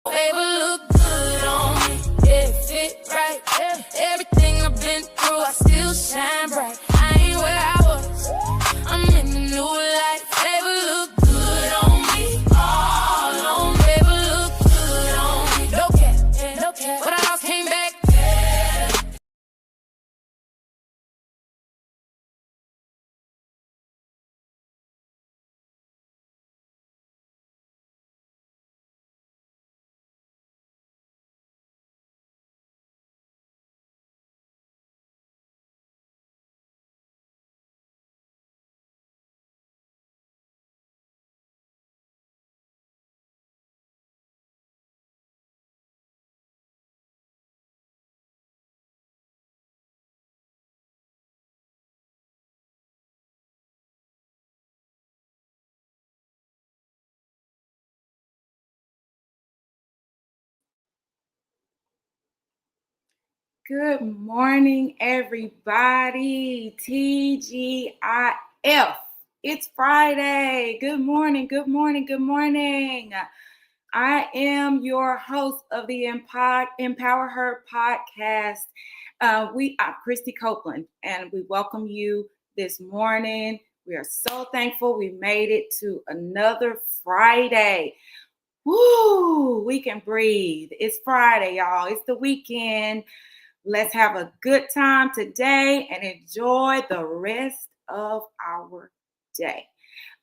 Baby, look good on me, yeah, fit right. Everything I've been through, I still shine bright. I ain't where I was, I'm in a new life. Baby, look good on me, all on me. Baby, look good on me, no cap, no cap. But I lost, came back. Good morning, everybody. TGIF. It's Friday. Good morning, good morning, good morning. I am your host of the Empower Her podcast. We are Christy Copeland, and we welcome you this morning. We are so thankful we made it to another Friday. Woo! We can breathe. It's Friday, y'all. It's the weekend. Let's have a good time today and enjoy the rest of our day.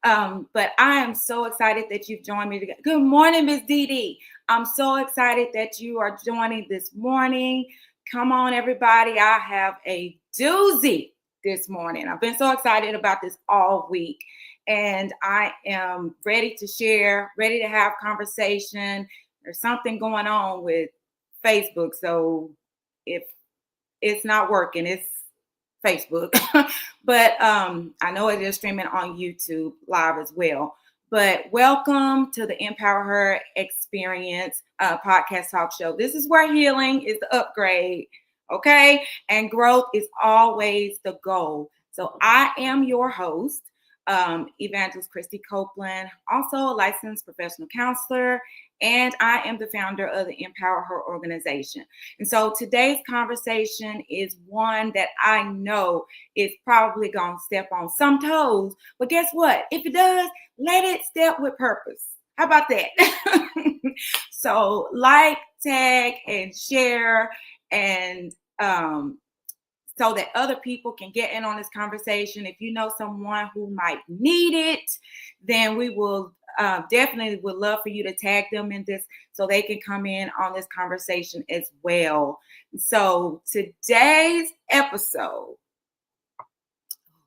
But I am so excited that you've joined me today. Good morning, Miss Dee Dee. I'm so excited that you are joining this morning. Come on, everybody. I have a doozy this morning. I've been so excited about this all week. And I am ready to share, ready to have conversation. There's something going on with Facebook. So if it's not working, it's Facebook. But I know it is streaming on YouTube live as well. But welcome to the Empower Her Experience podcast talk show. This is where healing is the upgrade, okay? And growth is always the goal. So I am your host, Evangelist Christy Copeland, also a licensed professional counselor, and I am the founder of the Empower Her organization. And so today's conversation is one that I know is probably going to step on some toes, but guess what? If it does, let it step with purpose. How about that? So like, tag, and share, and so that other people can get in on this conversation. If you know someone who might need it, then we will definitely would love for you to tag them in this so they can come in on this conversation as well. So today's episode, oh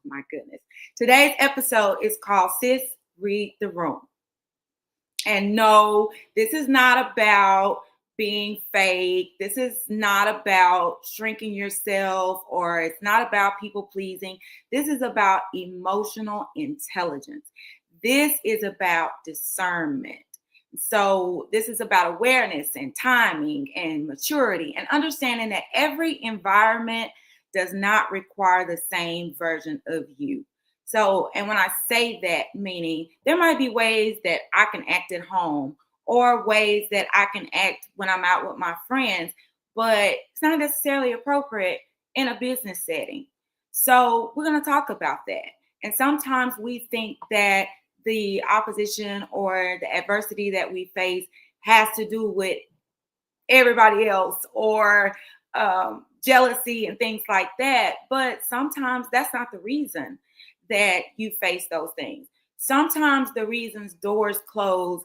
my goodness, today's episode is called Sis, Read the Room. And no, this is not about being fake. This is not about shrinking yourself, or it's not about people pleasing. This is about emotional intelligence. This is about discernment. So this is about awareness and timing and maturity and understanding that every environment does not require the same version of you. So, and when I say that, meaning there might be ways that I can act at home or ways that I can act when I'm out with my friends, but it's not necessarily appropriate in a business setting. So we're going to talk about that. And sometimes we think that the opposition or the adversity that we face has to do with everybody else or jealousy and things like that. But sometimes that's not the reason that you face those things. Sometimes the reasons doors close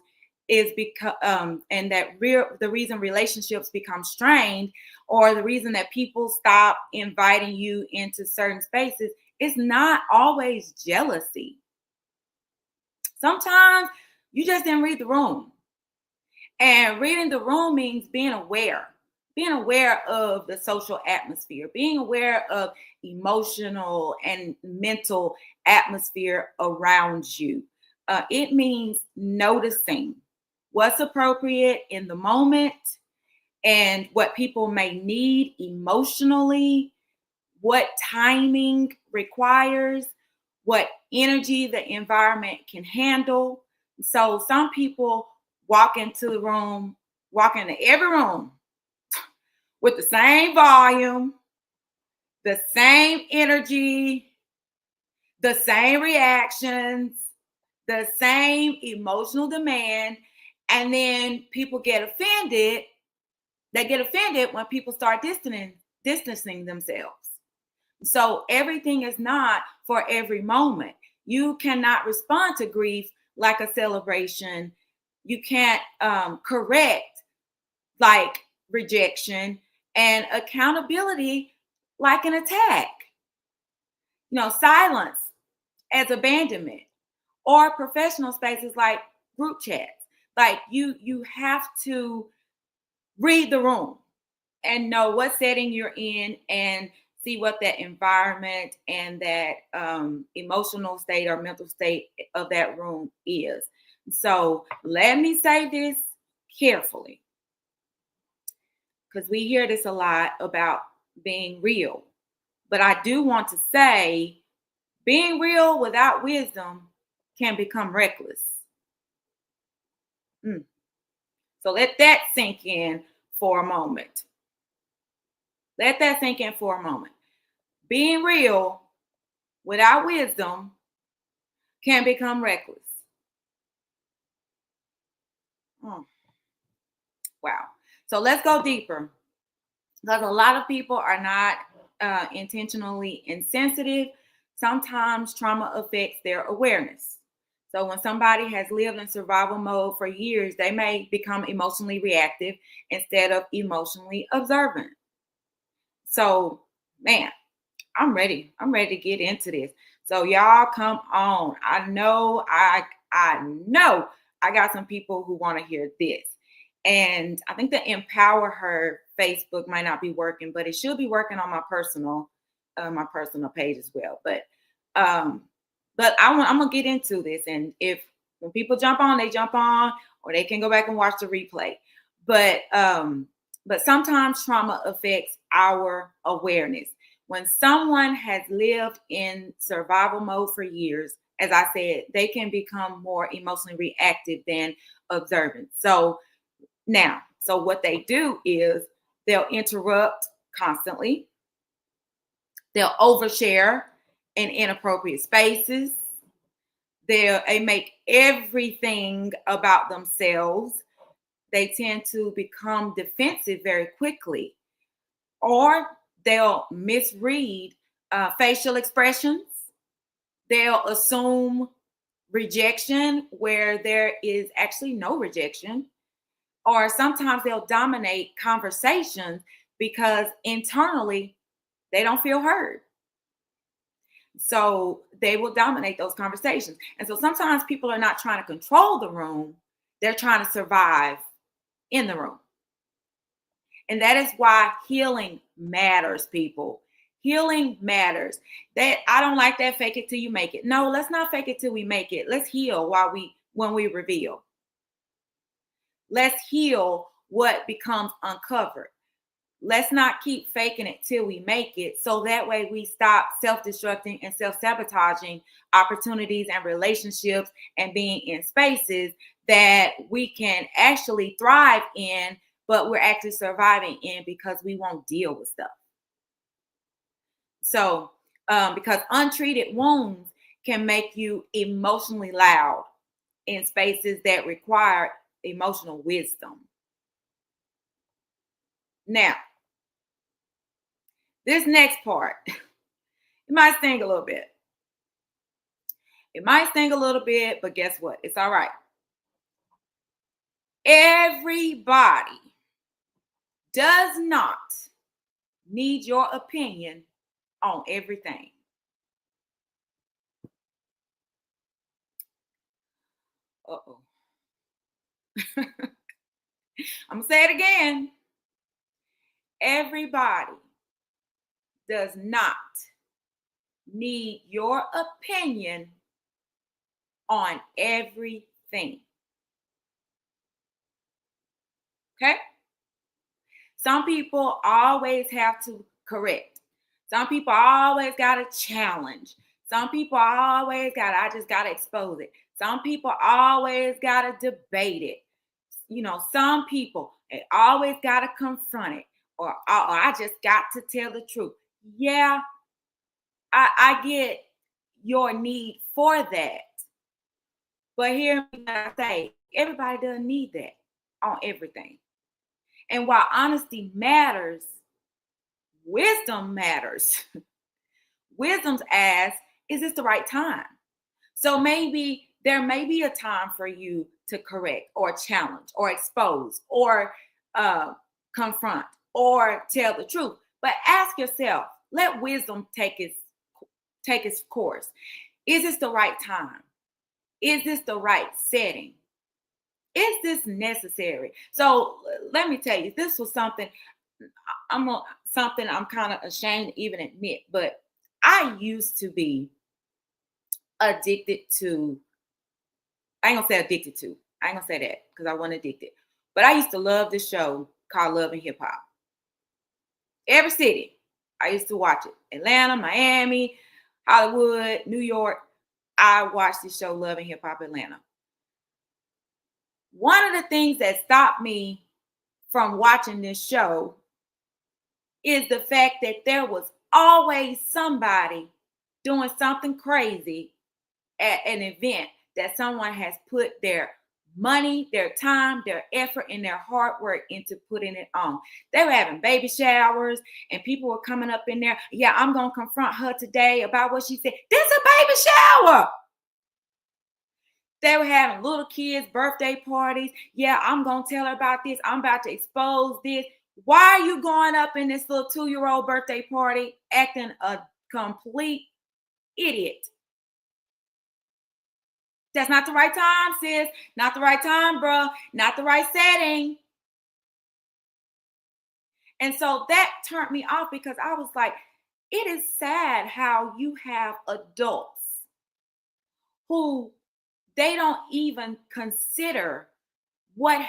is because and that the reason relationships become strained, or the reason that people stop inviting you into certain spaces, is not always jealousy. Sometimes you just didn't read the room. And reading the room means being aware of the social atmosphere, being aware of emotional and mental atmosphere around you. It means noticing what's appropriate in the moment and what people may need emotionally, what timing requires, what energy the environment can handle. So some people walk into the room walk into every room with the same volume, the same energy, the same reactions, the same emotional demand, and then people get offended. They get offended when people start distancing themselves. So everything is not for every moment. You cannot respond to grief like a celebration. You can't correct like rejection, and accountability like an attack. Silence as abandonment, or professional spaces like group chats. Like you have to read the room and know what setting you're in, and see what that environment and that emotional state or mental state of that room is. So let me say this carefully, because we hear this a lot about being real. But I do want to say being real without wisdom can become reckless. So let that sink in for a moment. Let that sink in for a moment. Being real without wisdom can become reckless. Wow. So let's go deeper, because a lot of people are not intentionally insensitive. Sometimes trauma affects their awareness. So when somebody has lived in survival mode for years, they may become emotionally reactive instead of emotionally observant. So, man, I'm ready. I'm ready to get into this. So y'all come on. I know I got some people who want to hear this. And I think the Empower Her Facebook might not be working, but it should be working on my personal page as well. But I'm gonna get into this. And if when people jump on, they jump on, or they can go back and watch the replay. But sometimes trauma affects our awareness. When someone has lived in survival mode for years, as I said, they can become more emotionally reactive than observant. So what they do is they'll interrupt constantly. They'll overshare in inappropriate spaces. They make everything about themselves. They tend to become defensive very quickly, or they'll misread facial expressions. They'll assume rejection where there is actually no rejection, or sometimes they'll dominate conversations because internally they don't feel heard. So they will dominate those conversations. And so sometimes people are not trying to control the room, they're trying to survive in the room. And that is why healing matters, people. Healing matters. That I don't like that fake it till you make it. No, let's not fake it till we make it. Let's heal when we reveal. Let's heal what becomes uncovered. Let's not keep faking it till we make it. So that way we stop self-destructing and self-sabotaging opportunities and relationships, and being in spaces that we can actually thrive in, but we're actually surviving in because we won't deal with stuff. So, because untreated wounds can make you emotionally loud in spaces that require emotional wisdom. Now, this next part, it might sting a little bit. It might sting a little bit, but guess what? It's all right. Everybody does not need your opinion on everything. Uh-oh. I'm going to say it again. Everybody does not need your opinion on everything. Okay? Some people always have to correct. Some people always got to challenge. Some people always I just got to expose it. Some people always got to debate it. some people, they always got to confront it, or I just got to tell the truth. Yeah, I get your need for that. But hear me when I say, everybody doesn't need that on everything. And while honesty matters, wisdom matters. Wisdom's ask, is this the right time? So maybe there may be a time for you to correct or challenge or expose or confront or tell the truth. But ask yourself, let wisdom take its course. Is this the right time? Is this the right setting? Is this necessary? So let me tell you, this was something I'm kind of ashamed to even admit, but I used to be addicted to. I ain't gonna say addicted to. I ain't gonna say that because I wasn't addicted. But I used to love this show called Love and Hip Hop. Every city, I used to watch it. Atlanta, Miami, Hollywood, New York. I watched this show, Love and Hip Hop Atlanta. One of the things that stopped me from watching this show is the fact that there was always somebody doing something crazy at an event that someone has put their money, their time, their effort, and their hard work into putting it on. They were having baby showers and people were coming up in there. Yeah, I'm going to confront her today about what she said. This is a baby shower. They were having little kids' birthday parties. Yeah, I'm going to tell her about this. I'm about to expose this. Why are you going up in this little 2-year-old birthday party acting a complete idiot? That's not the right time, sis. Not the right time, bro. Not the right setting. And so that turned me off because I was like, it is sad how you have adults who they don't even consider what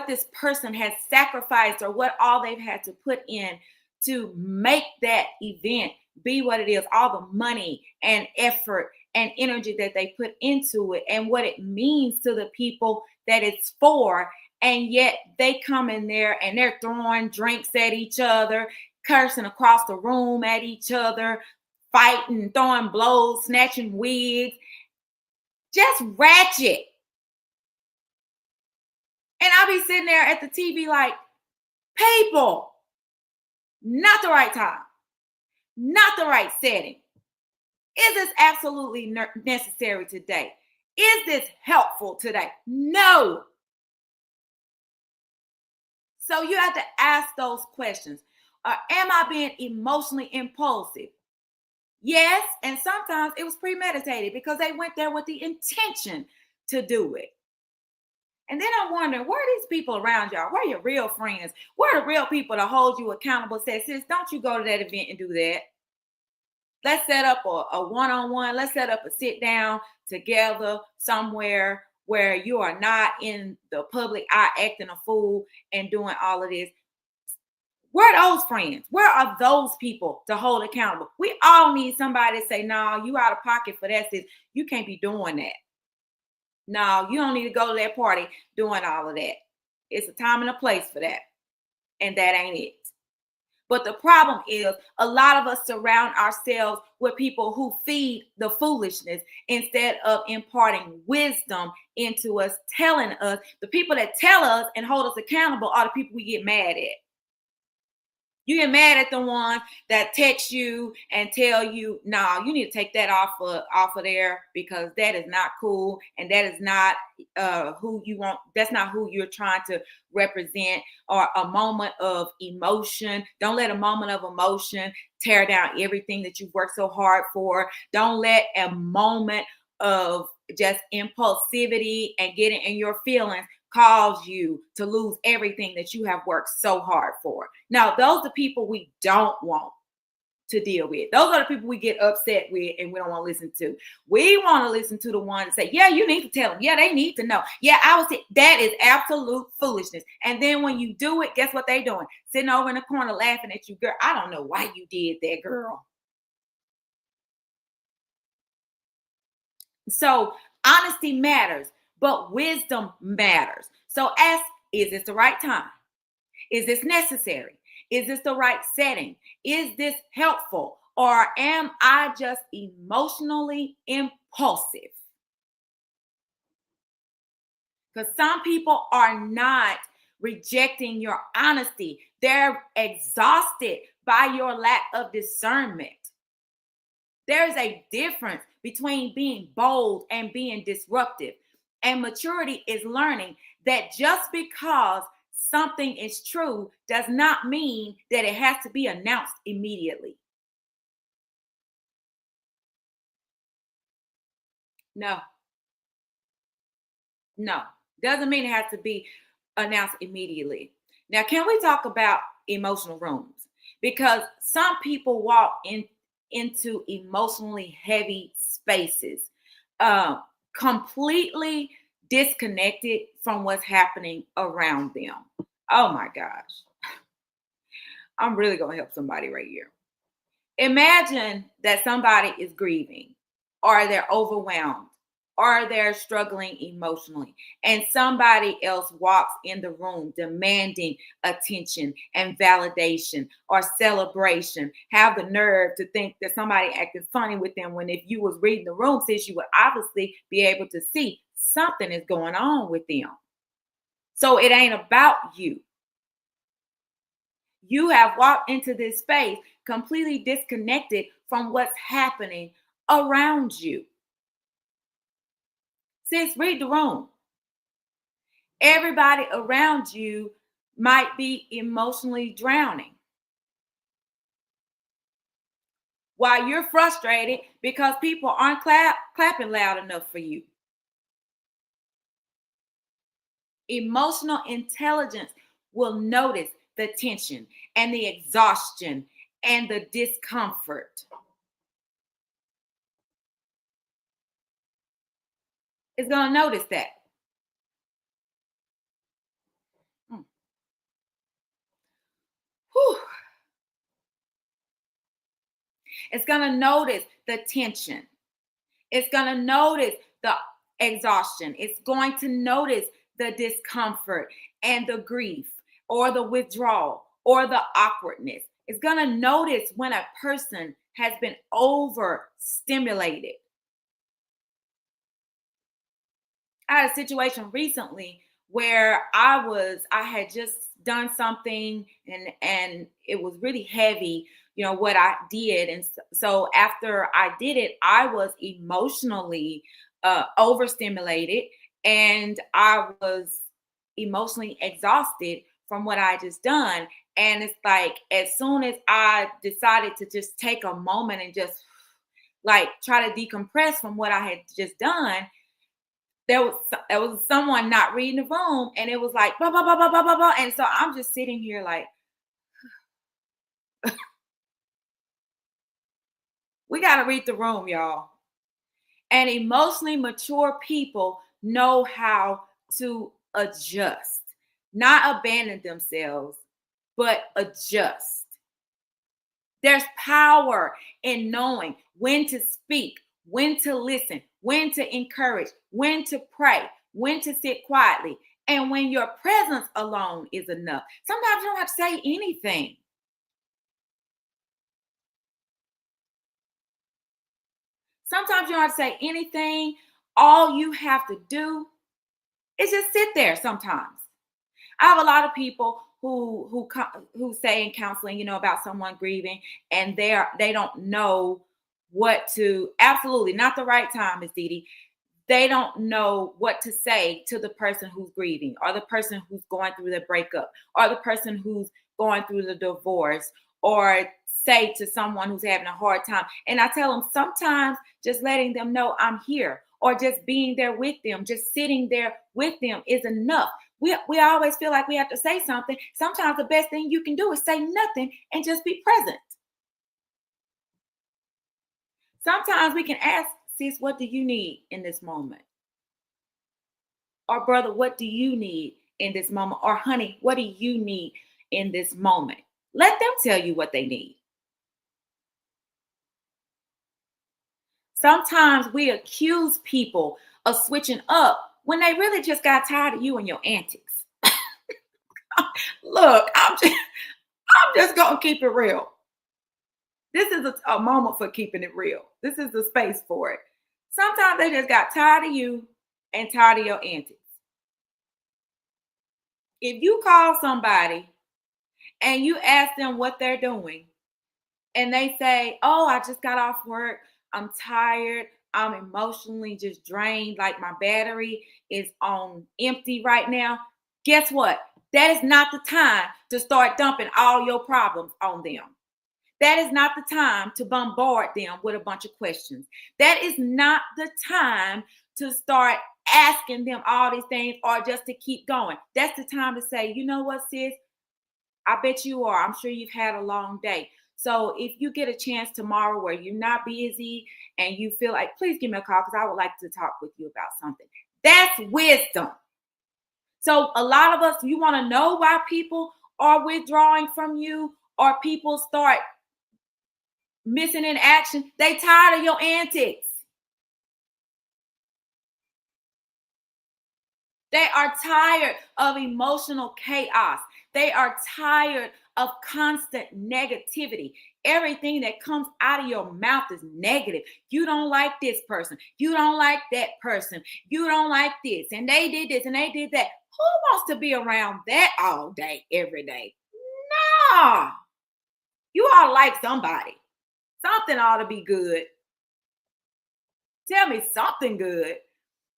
this person has sacrificed or what all they've had to put in to make that event be what it is, all the money and effort and energy that they put into it and what it means to the people that it's for. And yet they come in there and they're throwing drinks at each other, cursing across the room at each other, fighting, throwing blows, snatching wigs, just ratchet. And I'll be sitting there at the TV like, people, not the right time, not the right setting. Is this absolutely necessary today? Is this helpful today? No. So you have to ask those questions. Am I being emotionally impulsive? Yes, and sometimes it was premeditated because they went there with the intention to do it. And then I'm wondering, where are these people around y'all? Where are your real friends? Where are the real people to hold you accountable? Say, sis, don't you go to that event and do that. Let's set up a one-on-one. Let's set up a sit down together somewhere where you are not in the public eye acting a fool and doing all of this. Where are those friends? Where are those people to hold accountable? We all need somebody to say, no, you out of pocket for that, sis. You can't be doing that. No, you don't need to go to that party doing all of that. It's a time and a place for that. And that ain't it. But the problem is a lot of us surround ourselves with people who feed the foolishness instead of imparting wisdom into us, telling us. The people that tell us and hold us accountable are the people we get mad at. You get mad at the ones that text you and tell you, no, you need to take that off of there because that is not cool. And that is not who you want. That's not who you're trying to represent, or a moment of emotion. Don't let a moment of emotion tear down everything that you've worked so hard for. Don't let a moment of just impulsivity and getting in your feelings cause you to lose everything that you have worked so hard for. Now, those are the people we don't want to deal with. Those are the people we get upset with and we don't want to listen to. We want to listen to the ones that say, yeah, you need to tell them. Yeah, they need to know. Yeah, I was. That is absolute foolishness. And then when you do it, guess what they doing? Sitting over in the corner laughing at you. Girl, I don't know why you did that, girl. So honesty matters. but wisdom matters. So ask, is this the right time? Is this necessary? Is this the right setting? Is this helpful? Or am I just emotionally impulsive? Because some people are not rejecting your honesty. They're exhausted by your lack of discernment. There's a difference between being bold and being disruptive. And maturity is learning that just because something is true does not mean that it has to be announced immediately. No, no, doesn't mean it has to be announced immediately. Now, can we talk about emotional rooms? Because some people walk into emotionally heavy spaces, uh, completely disconnected from what's happening around them. Oh my gosh, I'm really gonna help somebody right here. Imagine that somebody is grieving, or they're overwhelmed, or they're struggling emotionally, and somebody else walks in the room demanding attention and validation or celebration. Have the nerve to think that somebody acted funny with them when if you was reading the room, since you would obviously be able to see something is going on with them. So it ain't about you. You have walked into this space completely disconnected from what's happening around you. Sis, read the room. Everybody around you might be emotionally drowning while you're frustrated because people aren't clapping loud enough for you. Emotional intelligence will notice the tension and the exhaustion and the discomfort. It's going to notice that. Whew. It's going to notice the tension. It's going to notice the exhaustion. It's going to notice the discomfort and the grief or the withdrawal or the awkwardness. It's going to notice when a person has been overstimulated. I had a situation recently where I had just done something and it was really heavy, what I did. And so after I did it, I was emotionally overstimulated, and I was emotionally exhausted from what I just done. And it's like, as soon as I decided to just take a moment and just like try to decompress from what I had just done, there was someone not reading the room, and it was like blah blah blah blah blah blah blah. And so I'm just sitting here like, we got to read the room, y'all. And emotionally mature people know how to adjust, not abandon themselves, but adjust. There's power in knowing when to speak, when to listen, when to encourage, when to pray, when to sit quietly, and when your presence alone is enough. Sometimes you don't have to say anything. Sometimes you don't have to say anything. All you have to do is just sit there sometimes. I have a lot of people who say in counseling, about someone grieving, and they don't know what to. Absolutely not the right time, Miss Dee. They don't know what to say to the person who's grieving, or the person who's going through the breakup, or the person who's going through the divorce, or say to someone who's having a hard time. And I tell them, sometimes just letting them know I'm here, or just being there with them, just sitting there with them is enough. We always feel like we have to say something. Sometimes the best thing you can do is say nothing and just be present. Sometimes we can ask, sis, what do you need in this moment? Or brother, what do you need in this moment? Or honey, what do you need in this moment? Let them tell you what they need. Sometimes we accuse people of switching up when they really just got tired of you and your antics. Look, I'm just gonna keep it real. This is a moment for keeping it real. This is the space for it. Sometimes they just got tired of you and tired of your antics. If you call somebody and you ask them what they're doing, and they say, "Oh, I just got off work. I'm tired. I'm emotionally just drained. Like my battery is on empty right now." Guess what? That is not the time to start dumping all your problems on them. That is not the time to bombard them with a bunch of questions. That is not the time to start asking them all these things or just to keep going. That's the time to say, "You know what, sis? I bet you are. I'm sure you've had a long day. So if you get a chance tomorrow where you're not busy and you feel like, please give me a call because I would like to talk with you about something." That's wisdom. So a lot of us, you want to know why people are withdrawing from you or people start missing in action. They tired of your antics. They are tired of emotional chaos. They are tired of constant negativity. Everything that comes out of your mouth is negative. You don't like this person. You don't like that person. You don't like this. And they did this and they did that. Who wants to be around that all day, every day? No. You ought to like somebody. Something ought to be good. Tell me something good.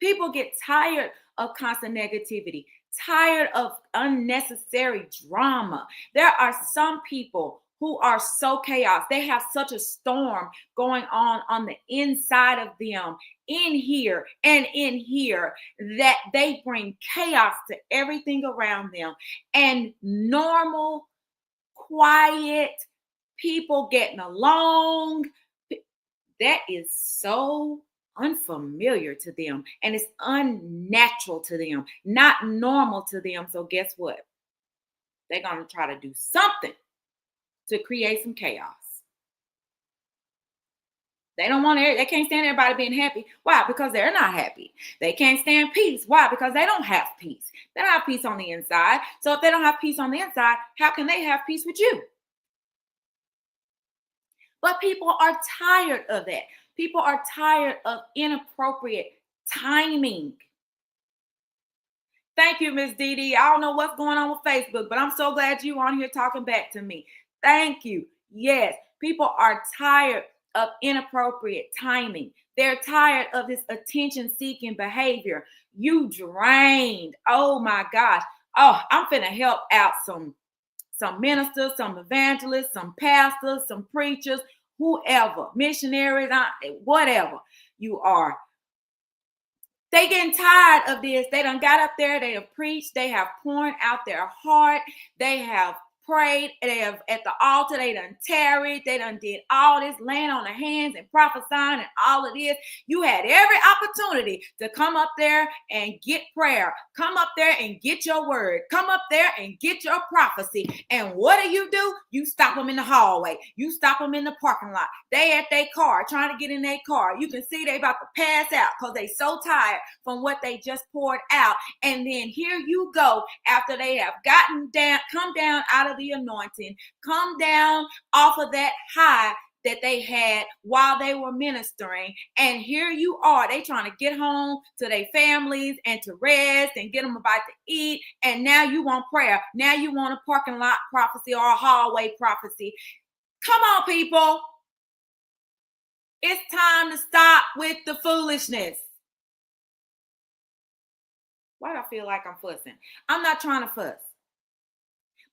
People get tired of constant negativity, tired of unnecessary drama. There are some people who are so chaos. They have such a storm going on the inside of them, in here and in here, that they bring chaos to everything around them. And normal, quiet people getting along, that is so unfamiliar to them and it's unnatural to them, not normal to them. So guess what? They're going to try to do something to create some chaos. They don't want they can't stand everybody being happy. Why? Because they're not happy. They can't stand peace. Why? Because they don't have peace. They don't have peace on the inside. So if they don't have peace on the inside, how can they have peace with you? But people are tired of that. People are tired of inappropriate timing. Thank you, Miss Dee Dee. I don't know what's going on with Facebook, but I'm so glad you on here talking back to me. Thank you. Yes, people are tired of inappropriate timing. They're tired of this attention-seeking behavior. You drained. Oh my gosh. Oh, I'm finna help out some ministers, some evangelists, some pastors, some preachers, whoever, missionaries, whatever you are. They getting tired of this. They done got up there. They have preached. They have poured out their heart. They have prayed. They have at the altar. They done tarried. They done did all this, laying on their hands and prophesying and all of this. You had every opportunity to come up there and get prayer. Come up there and get your word. Come up there and get your prophecy. And what do? You stop them in the hallway. You stop them in the parking lot. They at their car, trying to get in their car. You can see they about to pass out because they so tired from what they just poured out. And then here you go after they have come down out of the anointing, come down off of that high that they had while they were ministering. And here you are, they trying to get home to their families and to rest and get them about to eat. And now you want prayer. Now you want a parking lot prophecy or a hallway prophecy. Come on, people. It's time to stop with the foolishness. Why do I feel like I'm fussing? I'm not trying to fuss,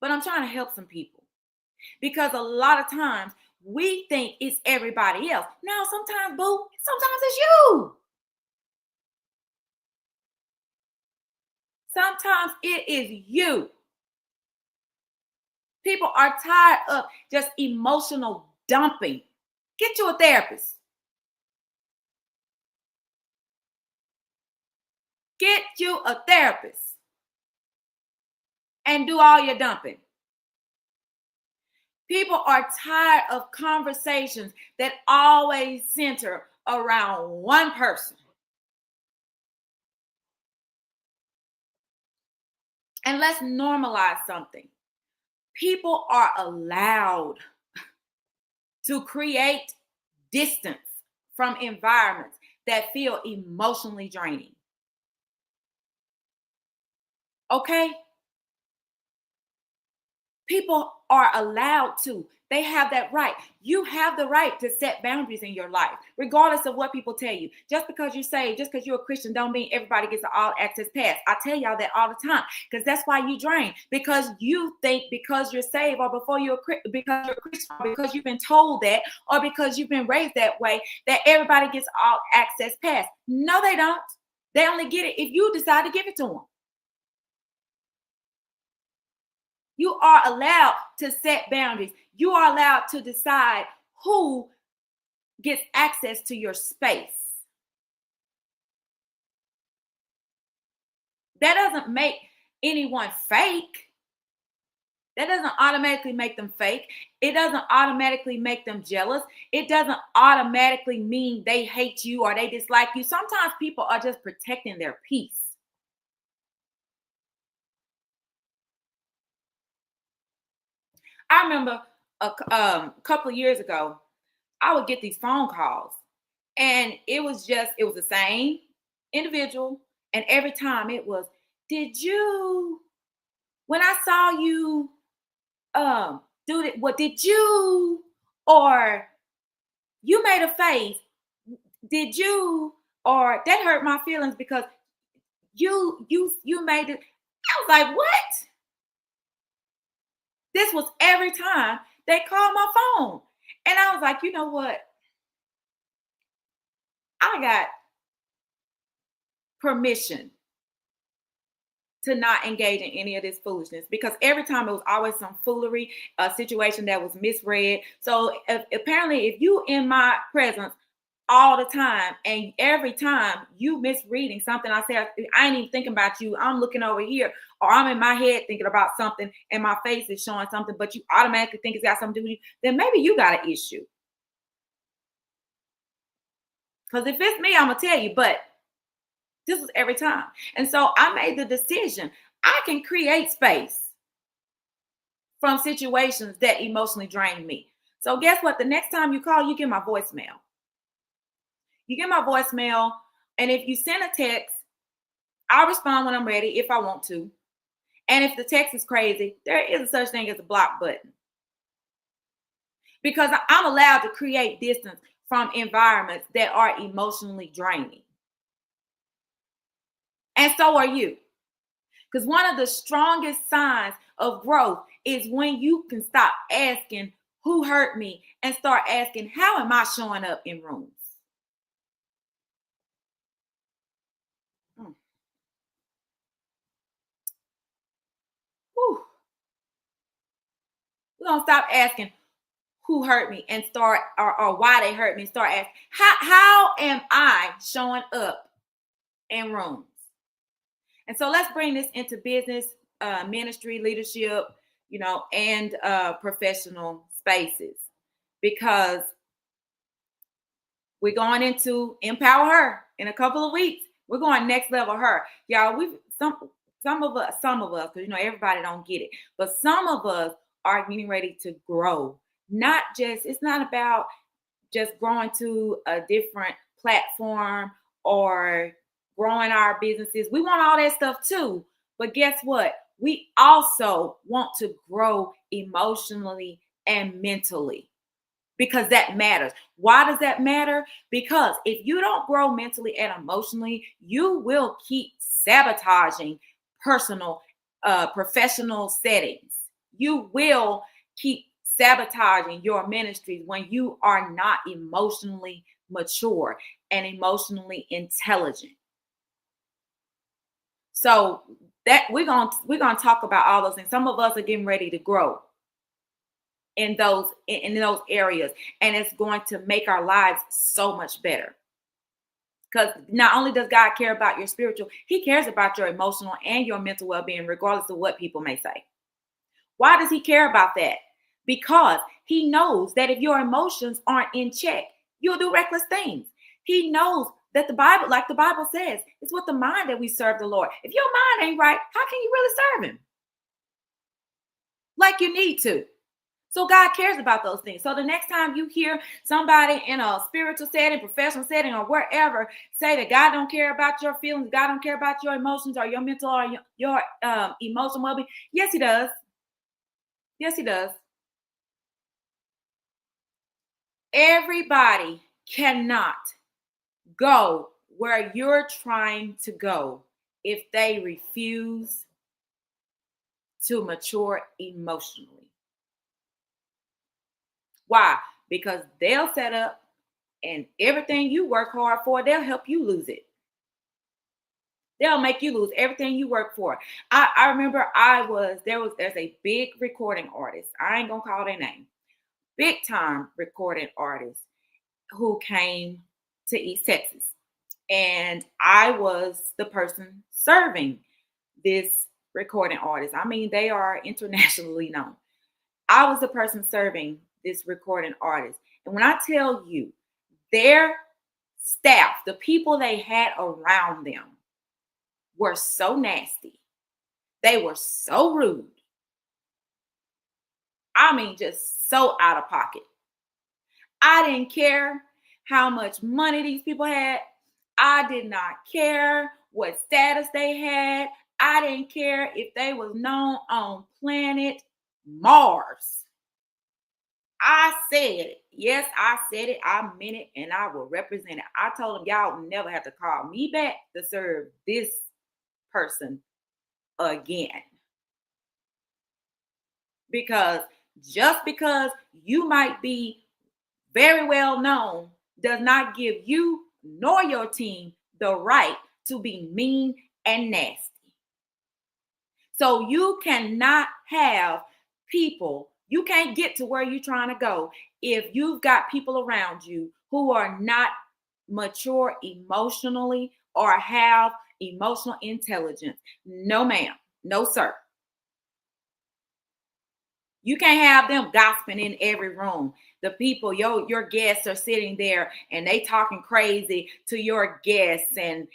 but I'm trying to help some people. Because a lot of times we think it's everybody else. No, sometimes, boo, sometimes it's you. Sometimes it is you. People are tired of just emotional dumping. Get you a therapist. Get you a therapist and do all your dumping. People are tired of conversations that always center around one person. And let's normalize something. People are allowed to create distance from environments that feel emotionally draining. Okay? People are allowed to. They have that right. You have the right to set boundaries in your life, regardless of what people tell you. Just because you say, just because you're a Christian, don't mean everybody gets an all access pass. I tell y'all that all the time because that's why you drain. Because you think because you're saved, or because you're a Christian, or because you've been told that, or because you've been raised that way, that everybody gets all access pass. No, they don't. They only get it if you decide to give it to them. You are allowed to set boundaries. You are allowed to decide who gets access to your space. That doesn't make anyone fake. That doesn't automatically make them fake. It doesn't automatically make them jealous. It doesn't automatically mean they hate you or they dislike you. Sometimes people are just protecting their peace. I remember a couple of years ago, I would get these phone calls, and it was the same individual. And every time it was, when I saw you do it, what did you, or you made a face, did you, or that hurt my feelings because you made it. I was like, what? This was every time they called my phone. And I was like, you know what? I got permission to not engage in any of this foolishness, because every time it was always some foolery, a situation that was misread. So apparently if you in my presence all the time, and every time you misreading something I said, I ain't even thinking about you, I'm looking over here, or I'm in my head thinking about something and my face is showing something, but you automatically think it's got something to do with you, then maybe you got an issue. Because if it's me, I'm gonna tell you, but this was every time. And so I made the decision. I can create space from situations that emotionally drain me. So guess what? The next time you call, you get my voicemail. You get my voicemail, and if you send a text, I'll respond when I'm ready if I want to. And if the text is crazy, there is a such thing as a block button. Because I'm allowed to create distance from environments that are emotionally draining. And so are you. Because one of the strongest signs of growth is when you can stop asking who hurt me and start asking, how am I showing up in rooms? Whew. We're going to stop asking who hurt me and start, or why they hurt me, and start asking, how am I showing up in rooms? And so let's bring this into business, ministry, leadership, and professional spaces, because we're going into Empower Her in a couple of weeks. We're going next level her. Y'all, some of us, because everybody don't get it, but some of us are getting ready to grow. It's not about just growing to a different platform or growing our businesses. We want all that stuff too. But guess what? We also want to grow emotionally and mentally, because that matters. Why does that matter? Because if you don't grow mentally and emotionally, you will keep sabotaging professional settings. You will keep sabotaging your ministries when you are not emotionally mature and emotionally intelligent. So that we're gonna talk about all those things. Some of us are getting ready to grow in those areas, and it's going to make our lives so much better. Because not only does God care about your spiritual, he cares about your emotional and your mental well-being, regardless of what people may say. Why does he care about that? Because he knows that if your emotions aren't in check, you'll do reckless things. He knows that the Bible, like the Bible says, it's with the mind that we serve the Lord. If your mind ain't right, how can you really serve him? Like you need to. So God cares about those things. So the next time you hear somebody in a spiritual setting, professional setting, or wherever say that God don't care about your feelings, God don't care about your emotions or your mental or your emotional well-being, yes, he does. Yes, he does. Everybody cannot go where you're trying to go if they refuse to mature emotionally. Why? Because they'll set up and everything you work hard for, they'll help you lose it. They'll make you lose everything you work for. I remember there's a big recording artist. I ain't gonna call their name. Big time recording artist who came to East Texas. And I was the person serving this recording artist. I mean, they are internationally known. I was the person serving this recording artist. And when I tell you, their staff, the people they had around them, were so nasty. They were so rude. I mean, just so out of pocket. I didn't care how much money these people had. I did not care what status they had. I didn't care if they was known on planet Mars. I said it. Yes, I said it. I meant it, and I will represent it. I told them, y'all never have to call me back to serve this person again. Because just because you might be very well known does not give you nor your team the right to be mean and nasty. So you cannot have people, you can't get to where you're trying to go if you've got people around you who are not mature emotionally or have emotional intelligence. No, ma'am. No, sir. You can't have them gossiping in every room. The people, your guests are sitting there and they talking crazy to your guests and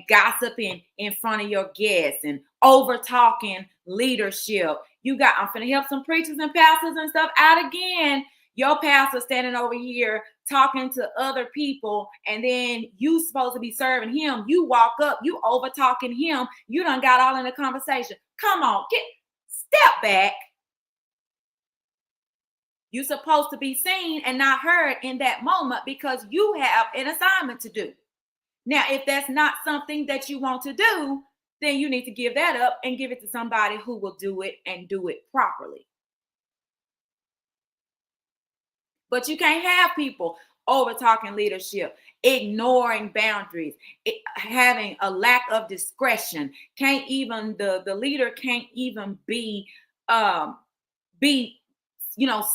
gossiping in front of your guests and over talking leadership. I'm finna help some preachers and pastors and stuff out again. Your pastor standing over here talking to other people, and then you supposed to be serving him. You walk up, you over talking him. You done got all in the conversation. Come on, step back. You're supposed to be seen and not heard in that moment because you have an assignment to do. Now, if that's not something that you want to do, then you need to give that up and give it to somebody who will do it and do it properly. But you can't have people over talking leadership, ignoring boundaries, having a lack of discretion. The leader can't even be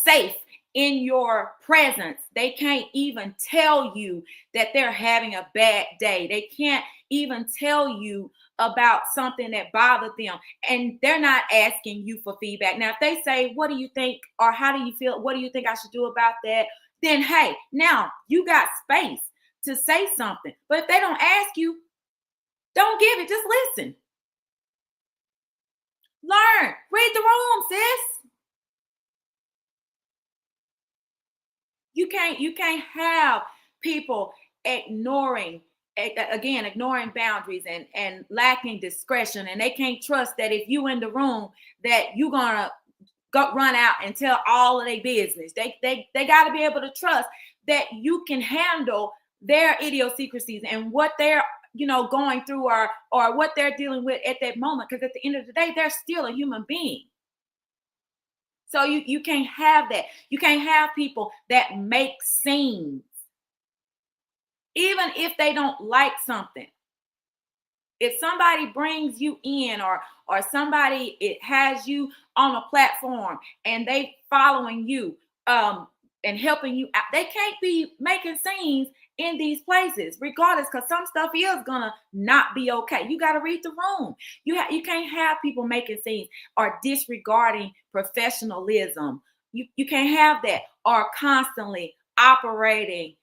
safe in your presence. They can't even tell you that they're having a bad day. They can't even tell you about something that bothered them. And they're not asking you for feedback. Now, if they say, what do you think? Or how do you feel? What do you think I should do about that? Then, hey, now you got space to say something. But if they don't ask you, don't give it. Just listen. Learn. Read the room, sis. You can't have people ignoring boundaries and lacking discretion, and they can't trust that if you in the room that you're gonna go run out and tell all of their business. They got to be able to trust that you can handle their idiosyncrasies and what they're going through or what they're dealing with at that moment, because at the end of the day they're still a human being. So you can't have that. You can't have people that make scenes, even if they don't like something. If somebody brings you in or somebody has you on a platform and they following you and helping you out, they can't be making scenes in these places, regardless, because some stuff is gonna not be okay. You got to read the room. You can't have people making scenes or disregarding professionalism. You can't have that, or constantly operating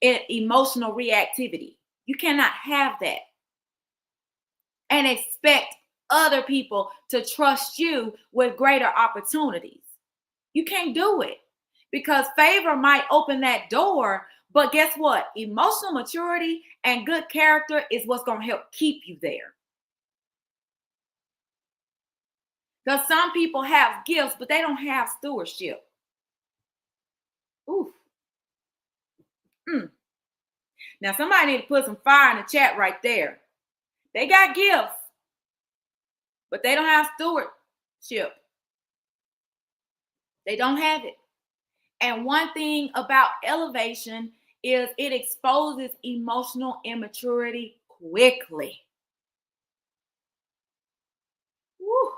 emotional reactivity. You cannot have that and expect other people to trust you with greater opportunities. You can't do it because favor might open that door, but guess what? Emotional maturity and good character is what's going to help keep you there. Because some people have gifts, but they don't have stewardship. Ooh. Now, somebody need to put some fire in the chat right there. They got gifts, but they don't have stewardship. They don't have it. And one thing about elevation is it exposes emotional immaturity quickly. Woo.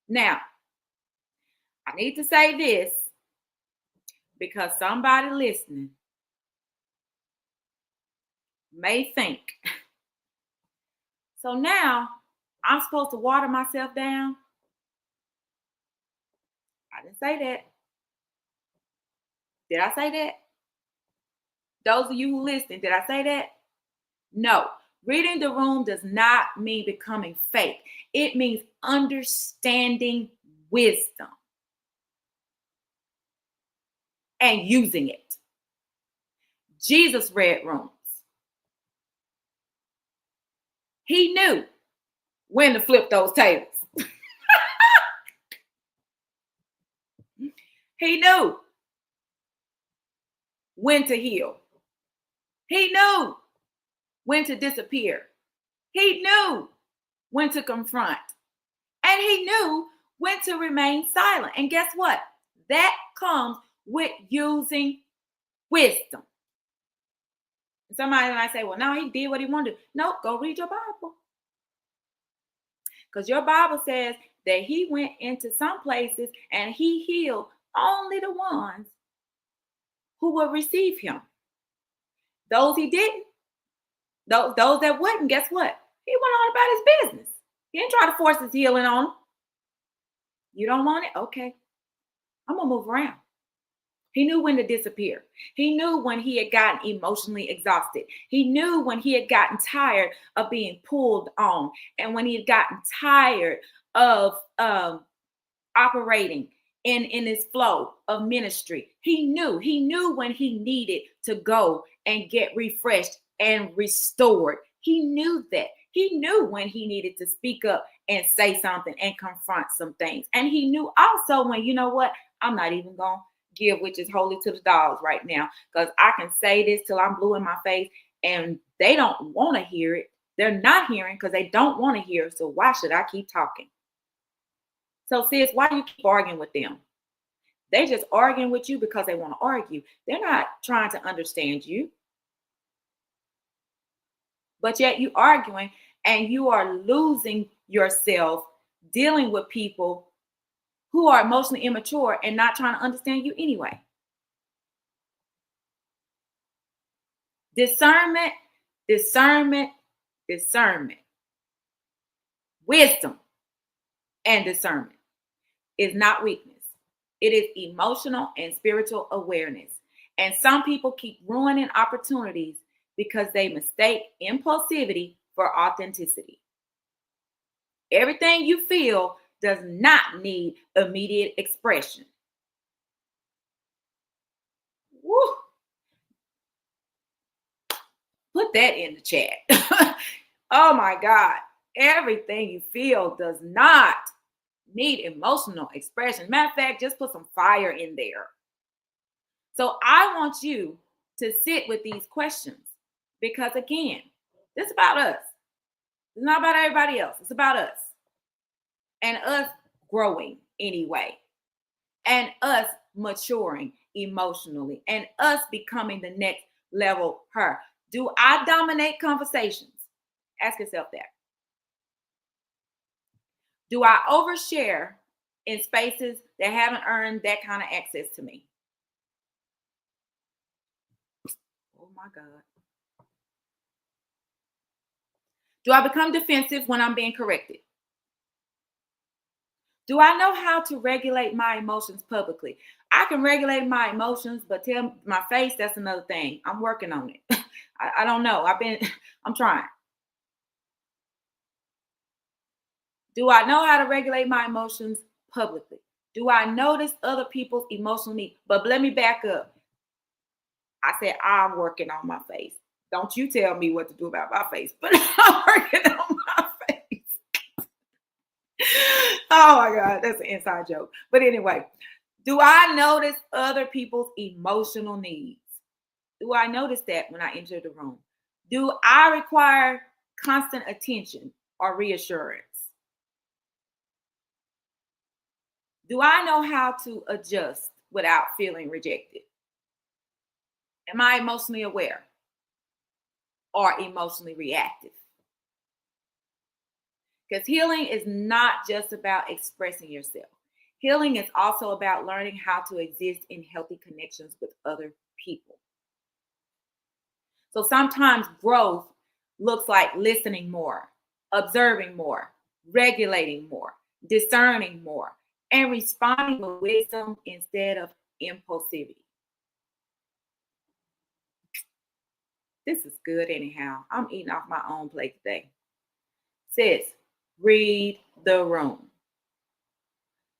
Now, I need to say this because somebody listening may think, so now I'm supposed to water myself down? I didn't say that. Did I say that? Those of you who listen, did I say that? No. Reading the room does not mean becoming fake. It means understanding wisdom and using it. Jesus read rooms. He knew when to flip those tables. He knew when to heal. He knew when to disappear. He knew when to confront. And he knew when to remain silent. And guess what? That comes with using wisdom. Somebody might say, well, no, he did what he wanted to do. No, go read your Bible. Because your Bible says that he went into some places and he healed only the ones who will receive him. Those he didn't, those that wouldn't, guess what? He went on about his business. He didn't try to force his healing on them. You don't want it? Okay. I'm going to move around. He knew when to disappear. He knew when he had gotten emotionally exhausted. He knew when he had gotten tired of being pulled on and when he had gotten tired of operating in his flow of ministry. He knew when he needed to go and get refreshed and restored. He knew that. He knew when he needed to speak up and say something and confront some things. And he knew also when, you know what, I'm not even going to give which is holy to the dogs right now, because I can say this till I'm blue in my face and they don't want to hear it. They're not hearing because they don't want to hear. So why should I keep talking? So sis, why do you keep arguing with them? They just arguing with you because they want to argue. They're not trying to understand you. But yet you arguing and you are losing yourself dealing with people who are emotionally immature and not trying to understand you anyway. Discernment, discernment, discernment. Wisdom and discernment is not weakness. It is emotional and spiritual awareness. And some people keep ruining opportunities because they mistake impulsivity for authenticity. Everything you feel does not need immediate expression. Woo. Put that in the chat. Oh my God. Everything you feel does not need emotional expression. Matter of fact, just put some fire in there. So I want you to sit with these questions because, again, this is about us. It's not about everybody else. It's about us. And us growing anyway. And us maturing emotionally. And us becoming the next level her. Do I dominate conversations? Ask yourself that. Do I overshare in spaces that haven't earned that kind of access to me? Oh my God. Do I become defensive when I'm being corrected? Do I know how to regulate my emotions publicly? I can regulate my emotions, but tell my face, that's another thing. I'm working on it. I don't know. I'm trying. Do I know how to regulate my emotions publicly? Do I notice other people's emotional needs? But let me back up. I said, I'm working on my face. Don't you tell me what to do about my face, but I'm working on my face. Oh my God, that's an inside joke. But anyway, do I notice other people's emotional needs? Do I notice that when I enter the room? Do I require constant attention or reassurance? Do I know how to adjust without feeling rejected? Am I emotionally aware or emotionally reactive? Because healing is not just about expressing yourself. Healing is also about learning how to exist in healthy connections with other people. So sometimes growth looks like listening more, observing more, regulating more, discerning more, and responding with wisdom instead of impulsivity. This is good anyhow. I'm eating off my own plate today. Sis, read the room.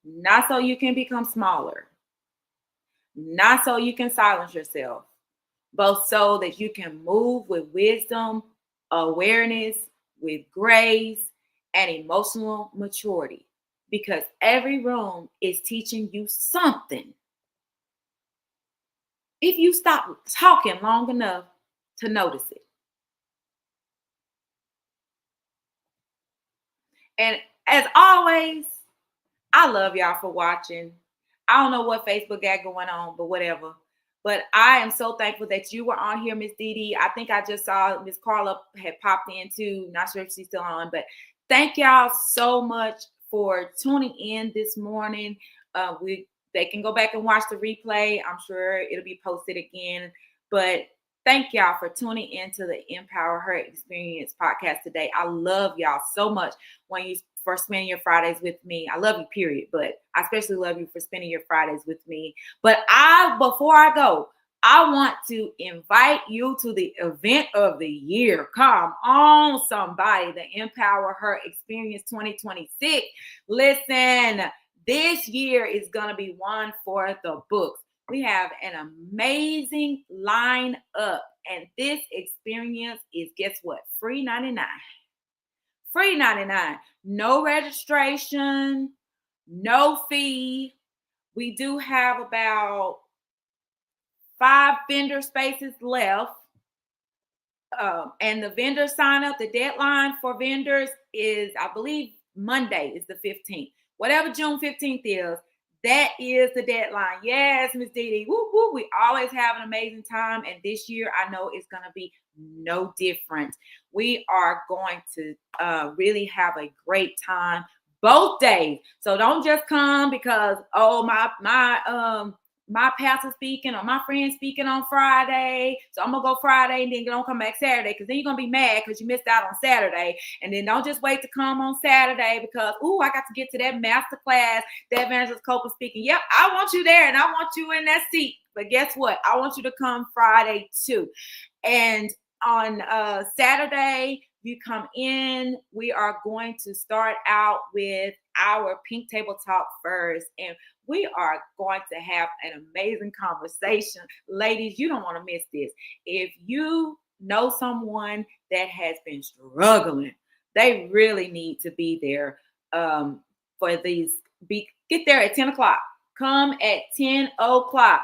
Not so you can become smaller, not so you can silence yourself, but so that you can move with wisdom, awareness, with grace, and emotional maturity. Because every room is teaching you something. If you stop talking long enough to notice it. And as always, I love y'all for watching. I don't know what Facebook got going on, but whatever. But I am so thankful that you were on here, Miss Dee Dee. I think I just saw Miss Carla had popped in too. Not sure if she's still on, but thank y'all so much for tuning in this morning. They can go back and watch the replay. I'm sure it'll be posted again. But thank y'all for tuning into the Empower Her Experience podcast today. I love y'all so much when you for spending your Fridays with me. I love you, period. But I especially love you for spending your Fridays with me. But before I go, I want to invite you to the event of the year. Come on, somebody. The Empower Her Experience 2026. Listen, this year is going to be one for the books. We have an amazing line up. And this experience is, guess what? Free 99. Free 99. No registration, no fee. We do have about 5 vendor spaces left. And the vendor sign up, the deadline for vendors is, I believe, Monday is the 15th. Whatever June 15th is, that is the deadline. Yes, Miss Dee Dee. Woo, woo. We always have an amazing time. And this year, I know it's going to be no different. We are going to really have a great time both days. So don't just come because, oh, my pastor speaking or my friend speaking on Friday. So I'm going to go Friday and then don't come back Saturday because then you're going to be mad because you missed out on Saturday. And then don't just wait to come on Saturday because, I got to get to that master class, that Evangelist Copeland speaking. Yep, I want you there and I want you in that seat. But guess what? I want you to come Friday too. And on Saturday, you come in, we are going to start out with our pink table talk first. And we are going to have an amazing conversation. Ladies, you don't want to miss this. If you know someone that has been struggling, they really need to be there for these. Get there at 10 o'clock. Come at 10 o'clock.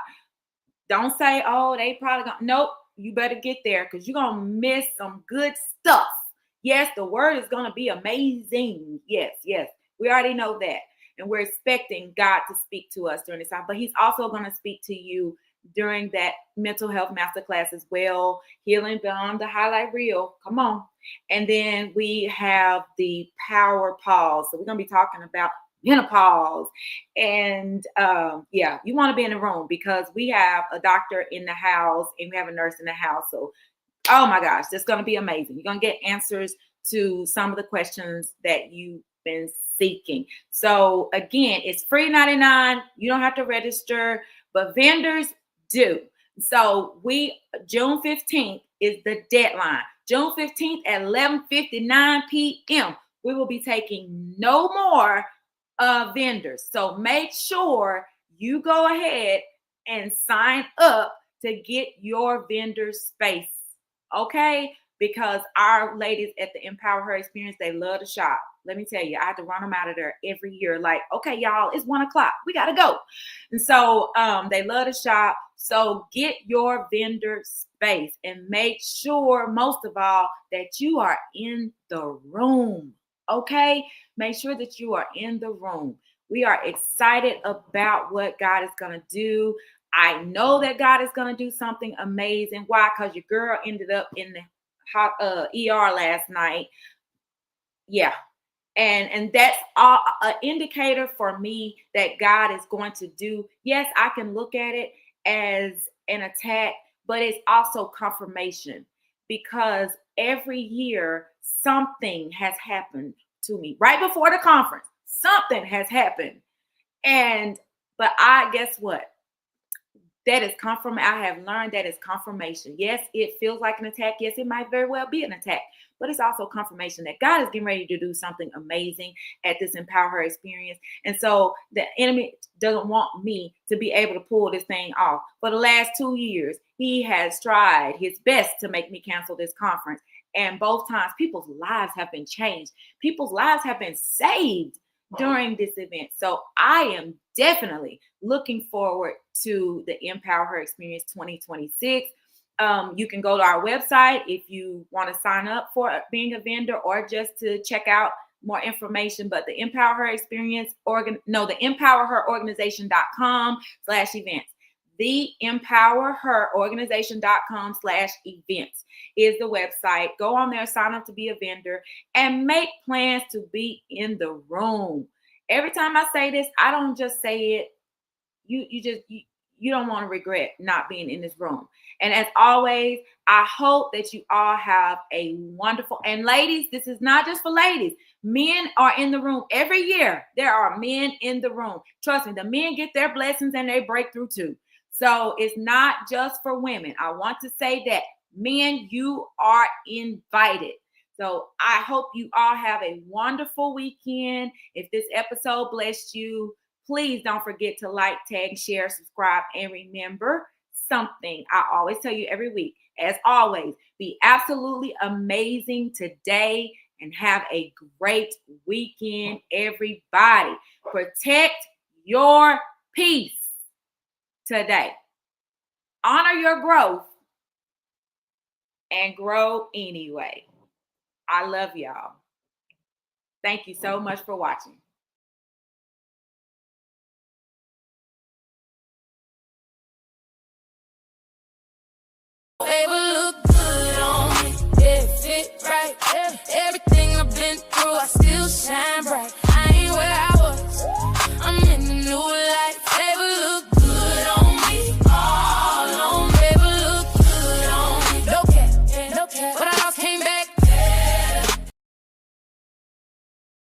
Don't say, they probably gonna. Nope, you better get there because you're going to miss some good stuff. Yes, the word is going to be amazing. Yes. We already know that. And we're expecting God to speak to us during this time. But he's also going to speak to you during that mental health masterclass as well. Healing Beyond the Highlight Reel. Come on. And then we have the power pause. So we're going to be talking about menopause. And you want to be in the room because we have a doctor in the house and we have a nurse in the house. So, oh my gosh, that's going to be amazing. You're going to get answers to some of the questions that you been seeking. So again, it's free 99. You don't have to register, but vendors do. So June 15th is the deadline. June 15th at 11:59 p.m. We will be taking no more vendors. So make sure you go ahead and sign up to get your vendor space. Okay? Because our ladies at the Empower Her Experience, they love to shop. Let me tell you, I have to run them out of there every year. Like, okay, y'all, it's 1:00. We got to go. And so they love to shop. So get your vendor space and make sure, most of all, that you are in the room. Okay? Make sure that you are in the room. We are excited about what God is going to do. I know that God is going to do something amazing. Why? Because your girl ended up in the ER last night. Yeah. And that's an indicator for me that God is going to do. Yes, I can look at it as an attack, but it's also confirmation, because every year something has happened to me. Right before the conference, something has happened. But guess what? That is confirmation. I have learned that is confirmation. Yes, it feels like an attack. Yes, it might very well be an attack, but it's also confirmation that God is getting ready to do something amazing at this Empower Her Experience. And so the enemy doesn't want me to be able to pull this thing off. For the last 2 years, he has tried his best to make me cancel this conference. And both times, people's lives have been changed. People's lives have been saved during this event. So I am definitely looking forward to the Empower Her Experience 2026. You can go to our website if you want to sign up for being a vendor or just to check out more information. But the Empower Her Experience, the empowerherorganization.com/events. The empowerherorganization.com/events is the website. Go on there, sign up to be a vendor, and make plans to be in the room. Every time I say this, I don't just say it. You don't want to regret not being in this room. And as always, I hope that you all have a wonderful, and ladies, this is not just for ladies. Men are in the room every year. There are men in the room. Trust me, the men get their blessings and they breakthrough too. So it's not just for women. I want to say that men, you are invited. So I hope you all have a wonderful weekend. If this episode blessed you, please don't forget to like, tag, share, subscribe, and remember something I always tell you every week. As always, be absolutely amazing today and have a great weekend, everybody. Protect your peace today. Honor your growth and grow anyway. I love y'all. Thank you so much for watching. Baby, look good on me. Yeah, fit right. Everything I've been through, I still shine bright.